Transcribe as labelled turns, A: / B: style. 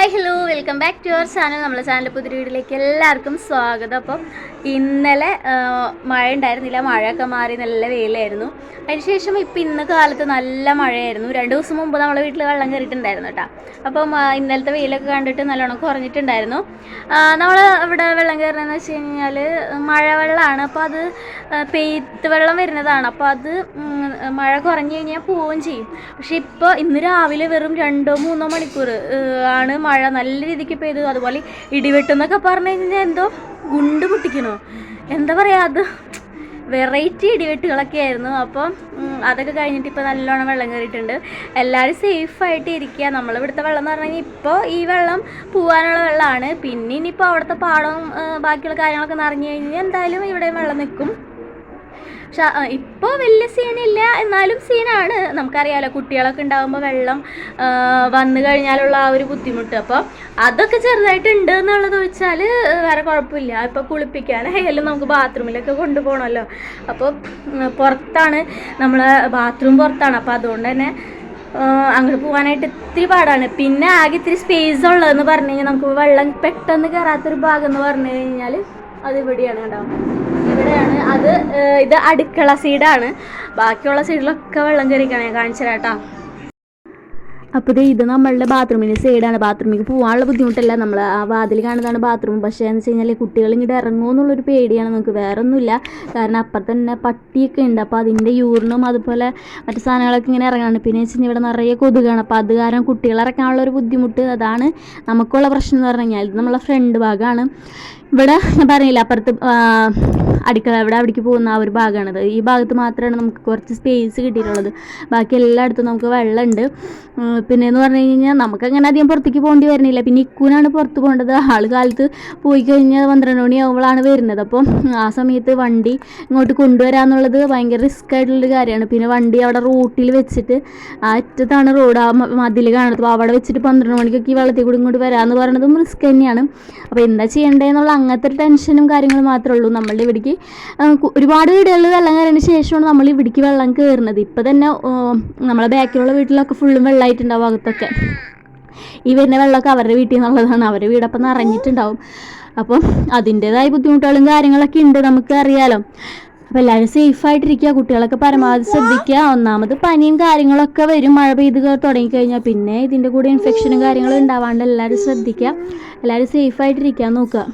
A: Hi hello welcome back to our channel. നമ്മളെ channel പുതിയ വീഡിയോയിലേക്ക് എല്ലാവർക്കും സ്വാഗതം. അപ്പം ഇന്നലെ മഴ ഉണ്ടായിരുന്നില്ല, മഴയൊക്കെ മാറി നല്ല വെയിലായിരുന്നു. അതിനുശേഷം ഇപ്പം ഇന്ന് കാലത്ത് നല്ല മഴയായിരുന്നു. 2 ദിവസം മുമ്പ് നമ്മളെ വീട്ടിൽ വെള്ളം കയറിയിട്ടുണ്ടായിരുന്നു കേട്ടോ. അപ്പം ഇന്നലത്തെ വെയിലൊക്കെ കണ്ടിട്ട് നല്ലോണം കുറഞ്ഞിട്ടുണ്ടായിരുന്നു. നമ്മൾ ഇവിടെ വെള്ളം കയറുന്നതെന്ന് വെച്ച് കഴിഞ്ഞാൽ മഴവെള്ളമാണ്. അപ്പോൾ അത് പെയ്ത്ത് വെള്ളം വരുന്നതാണ്. അപ്പോൾ അത് മഴ കുറഞ്ഞു കഴിഞ്ഞാൽ പോവുകയും ചെയ്യും. പക്ഷെ ഇപ്പോൾ ഇന്ന് രാവിലെ വെറും 2-3 മണിക്കൂർ ആണ് മഴ നല്ല രീതിക്ക് പെയ്തു. അതുപോലെ ഇടിവെട്ടെന്നൊക്കെ പറഞ്ഞു കഴിഞ്ഞാൽ എന്തോ ഗുണ്ട് പൊട്ടിക്കണോ എന്താ പറയുക, അത് വെറൈറ്റി ഇടിവെട്ടുകളൊക്കെ ആയിരുന്നു. അപ്പം അതൊക്കെ കഴിഞ്ഞിട്ട് ഇപ്പോൾ നല്ലോണം വെള്ളം കയറിയിട്ടുണ്ട്. എല്ലാവരും സേഫായിട്ട് ഇരിക്കുക. നമ്മളിവിടുത്തെ വെള്ളം എന്ന് പറഞ്ഞു കഴിഞ്ഞാൽ ഇപ്പോൾ ഈ വെള്ളം പോകാനുള്ള വെള്ളമാണ്. പിന്നെ ഇനിയിപ്പോൾ അവിടുത്തെ പാടവും ബാക്കിയുള്ള കാര്യങ്ങളൊക്കെ നിറഞ്ഞു കഴിഞ്ഞാൽ എന്തായാലും ഇവിടെ വെള്ളം നിൽക്കും. പക്ഷെ ഇപ്പോൾ വലിയ സീനില്ല, എന്നാലും സീനാണ്. നമുക്കറിയാമല്ലോ, കുട്ടികളൊക്കെ ഉണ്ടാകുമ്പോൾ വെള്ളം വന്നു കഴിഞ്ഞാലുള്ള ആ ഒരു ബുദ്ധിമുട്ട്. അപ്പോൾ അതൊക്കെ ചെറുതായിട്ടുണ്ട് എന്നുള്ളത് വെച്ചാൽ വേറെ കുഴപ്പമില്ല. ഇപ്പോൾ കുളിപ്പിക്കാനായാലും നമുക്ക് ബാത്റൂമിലൊക്കെ കൊണ്ടുപോകണമല്ലോ. അപ്പോൾ പുറത്താണ്, നമ്മളെ ബാത്റൂം പുറത്താണ്. അപ്പോൾ അതുകൊണ്ട് തന്നെ അങ്ങോട്ട് പോകാനായിട്ട് ഇത്തിരി പാടാണ്. പിന്നെ ആകെ ഇത്തിരി സ്പേസ് ഉള്ളതെന്ന് പറഞ്ഞു കഴിഞ്ഞാൽ നമുക്ക് വെള്ളം പെട്ടെന്ന് കയറാത്തൊരു ഭാഗം എന്ന് പറഞ്ഞു കഴിഞ്ഞാൽ അത് ഇവിടെയാണ് കേട്ടോ. ഇവിടെയാണ് അത്. ഇത് അടുക്കള സൈഡാണ്. ബാക്കിയുള്ള സൈഡിലൊക്കെ വെള്ളം കയറിക്കാണ്. ഞാൻ കാണിച്ചു തരാം കേട്ടോ. അപ്പോൾ ഇത് നമ്മളുടെ ബാത്റൂമിൻ്റെ സൈഡാണ്. ബാത്റൂമിൽ പോകാനുള്ള ബുദ്ധിമുട്ടല്ല, നമ്മൾ ആ വാതിൽ കാണുന്നതാണ് ബാത്റൂം. പക്ഷേ എന്ന് വെച്ച് കഴിഞ്ഞാൽ കുട്ടികൾ ഇങ്ങോട്ട് ഇറങ്ങുമോ എന്നുള്ളൊരു പേടിയാണ് നമുക്ക്, വേറെ ഒന്നുമില്ല. കാരണം അപ്പം തന്നെ പട്ടിയൊക്കെ ഉണ്ട്. അപ്പോൾ അതിൻ്റെ യൂറിനും അതുപോലെ മറ്റു സാധനങ്ങളൊക്കെ ഇങ്ങനെ ഇറങ്ങാണ്. പിന്നെ വെച്ച് കഴിഞ്ഞാൽ ഇവിടെ നിറയെ കൊതുകാണ്. അപ്പോൾ അത് കാരണം കുട്ടികൾ ഇറക്കാനുള്ളൊരു ബുദ്ധിമുട്ട്, അതാണ് നമുക്കുള്ള പ്രശ്നം എന്ന് പറഞ്ഞു കഴിഞ്ഞാൽ. ഇത് നമ്മളെ ഫ്രണ്ട് ഭാഗമാണ്. ഇവിടെ ഞാൻ പറഞ്ഞില്ല, അപ്പുറത്ത് അടുക്കള അവിടേക്ക് പോകുന്ന ആ ഒരു ഭാഗമാണത്. ഈ ഭാഗത്ത് മാത്രമാണ് നമുക്ക് കുറച്ച് സ്പേസ് കിട്ടിയിട്ടുള്ളത്. ബാക്കി എല്ലായിടത്തും നമുക്ക് വെള്ളമുണ്ട്. പിന്നെയെന്ന് പറഞ്ഞു കഴിഞ്ഞാൽ നമുക്കങ്ങനെ അധികം പുറത്തേക്ക് പോകേണ്ടി വരുന്നില്ല. പിന്നെ ഇക്കൂനാണ് പുറത്ത് പോകേണ്ടത്. കാലത്ത് പോയി കഴിഞ്ഞാൽ 12 മണിയാകുമ്പോഴാണ് വരുന്നത്. അപ്പോൾ ആ സമയത്ത് വണ്ടി ഇങ്ങോട്ട് കൊണ്ടുവരാമെന്നുള്ളത് ഭയങ്കര റിസ്ക് ആയിട്ടുള്ളൊരു കാര്യമാണ്. പിന്നെ വണ്ടി അവിടെ റോട്ടിൽ വെച്ചിട്ട്, ആ അറ്റത്താണ് റോഡ്, ആ മതിൽ കാണുന്നത്. അപ്പോൾ അവിടെ വെച്ചിട്ട് 12 മണിക്കൊക്കെ ഈ വെള്ളത്തിൽ കൂടി ഇങ്ങോട്ട് വരാമെന്ന് പറയുന്നതും റിസ്ക് തന്നെയാണ്. അപ്പോൾ എന്താ ചെയ്യേണ്ടതെന്നുള്ള അങ്ങനത്തെ ഒരു ടെൻഷനും കാര്യങ്ങളും മാത്രമേ ഉള്ളൂ. നമ്മളുടെ ഇവിടേക്ക് ഒരുപാട് വീടുകളിൽ വെള്ളം കയറിയതിന് ശേഷമാണ് നമ്മൾ ഇവിടേക്ക് വെള്ളം കയറുന്നത്. ഇപ്പോൾ തന്നെ നമ്മളെ ബാക്കിലുള്ള വീട്ടിലൊക്കെ ഫുള്ളും വെള്ളമായിട്ടുണ്ടാവും. ഭാഗത്തൊക്കെ ഈ വരുന്ന വെള്ളമൊക്കെ അവരുടെ വീട്ടിൽ നിന്നുള്ളതാണ്. അവരുടെ വീടപ്പം നിറഞ്ഞിട്ടുണ്ടാവും. അപ്പം അതിൻ്റേതായ ബുദ്ധിമുട്ടുകളും കാര്യങ്ങളൊക്കെ ഉണ്ട്, നമുക്ക് അറിയാലോ. അപ്പോൾ എല്ലാവരും സേഫായിട്ടിരിക്കുക. കുട്ടികളൊക്കെ പരമാവധി ശ്രദ്ധിക്കുക. ഒന്നാമത് പനിയും കാര്യങ്ങളൊക്കെ വരും മഴ പെയ്ത് തുടങ്ങിക്കഴിഞ്ഞാൽ. പിന്നെ ഇതിൻ്റെ കൂടെ ഇൻഫെക്ഷനും കാര്യങ്ങളും ഉണ്ടാവാണ്ട് എല്ലാവരും ശ്രദ്ധിക്കുക. എല്ലാവരും സേഫായിട്ടിരിക്കാൻ നോക്കുക.